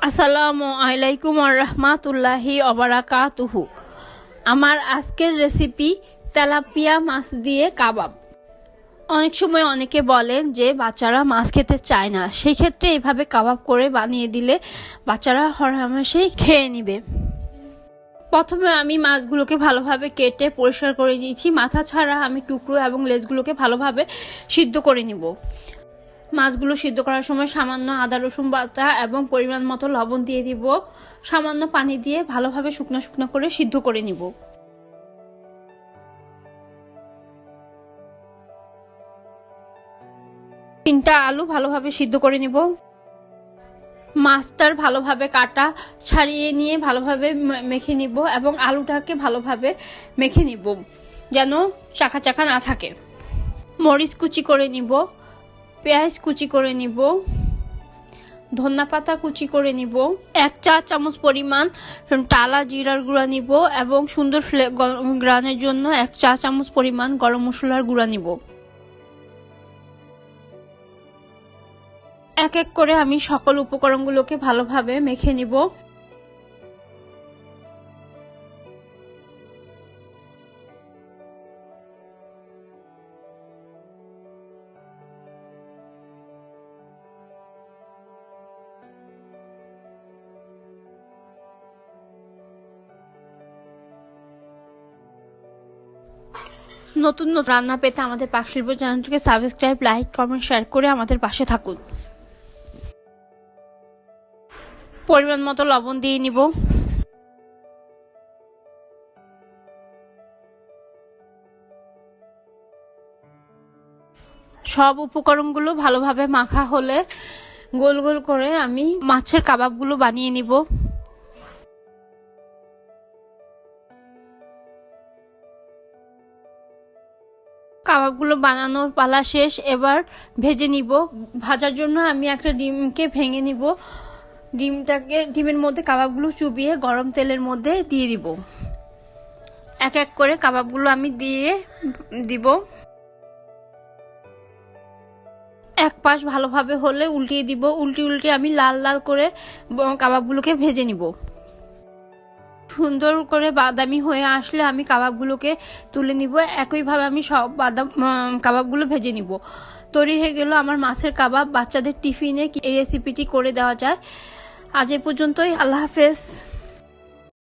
আসসালামু আলাইকুম রাহমাতুল্লাহি ওবারাকাতুহু। আমার আজকের রেসিপি তেলাপিয়া মাছ দিয়ে কাবাব। অনেক সময় অনেকে বলেন যে বাচ্চারা মাছ খেতে চায় না, সেই ক্ষেত্রে এইভাবে কাবাব করে বানিয়ে দিলে বাচ্চারা হরহামেশাই খেয়ে নেবে। প্রথমে আমি মাছগুলোকে ভালোভাবে কেটে পরিষ্কার করে নিয়েছি। মাথা ছাড়া আমি টুকরো এবং লেজগুলোকে ভালোভাবে সিদ্ধ করে নিব। মাছগুলো সিদ্ধ করার সময় সামান্য আদা রসুন বাটা এবং পরিমাণ মতো লবণ দিয়ে দিব। সামান্য পানি দিয়ে ভালোভাবে শুকনো শুকনো করে সিদ্ধ করে নিব। তিনটা আলু ভালোভাবে সিদ্ধ করে নিব। মাছটার ভালোভাবে কাটা ছাড়িয়ে নিয়ে ভালোভাবে মেখে নিব এবং আলুটাকে ভালোভাবে মেখে নিব যেন চাকা চাকা না থাকে। মরিচ কুচি করে নিব, পেঁয়াজ কুচি করে নিব, ধনিয়া পাতা কুচি করে নিব, 1 চা চামচ পরিমাণ টালা জিরার গুঁড়া নিব এবং সুন্দর ঘ্রাণের জন্য 1 চা চামচ পরিমাণ গরম মশলার গুঁড়া নিব। এক এক করে আমি সকল উপকরণগুলোকে ভালোভাবে মেখে নিব। নতুন নতুন রান্না পেতে আমাদের পাকশিল্প চ্যানেলটিকে সাবস্ক্রাইব, লাইক, কমেন্ট, শেয়ার করে আমাদের পাশে থাকুন। পরিমাণ মতো লবণ দিয়ে নিব। সব উপকরণগুলো ভালোভাবে মাখা হলে গোল গোল করে আমি মাছের কাবাবগুলো বানিয়ে নিব। কাবাবগুলো বানানোর পালা শেষ, এবার ভেজে নিব। ভাজার জন্য আমি একটা ডিমকে ভেঙে নিব। ডিমের মধ্যে কাবাবগুলো চুবিয়ে গরম তেলের মধ্যে দিয়ে দিব। এক এক করে কাবাবগুলো আমি দিয়ে দিব। এক পাশ ভালোভাবে হলে উল্টিয়ে দিব। উল্টে আমি লাল লাল করে কাবাবগুলোকে ভেজে নিব। সুন্দর করে বাদামি হয়ে আসলে আমি কাবাবগুলোকে তুলে নিব। একইভাবে আমি সব কাবাবগুলো ভেজে নিব। তৈরি হয়ে গেল আমার মাছের কাবাব। বাচ্চাদের টিফিনে এই রেসিপিটি করে দেওয়া যায়। আজ এ পর্যন্তই। আল্লাহ হাফেজ।